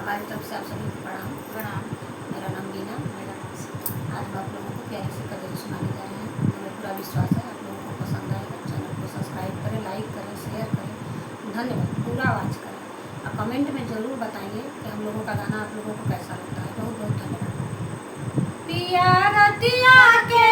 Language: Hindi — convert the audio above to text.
हमारी तरफ से आप सभी को प्रणाम। मेरा नाम बीना। आज हम आप लोगों को प्यारी सी कविता सुनाने जा रहे हैं। हमें पूरा विश्वास है आप लोगों को पसंद आएगा। चैनल को सब्सक्राइब करें, लाइक करें, शेयर करें, धन्यवाद। पूरा आवाज़ करें और कमेंट में ज़रूर बताइए कि हम लोगों का गाना आप लोगों को कैसा लगता है। बहुत बहुत धन्यवाद। पिया रतिया के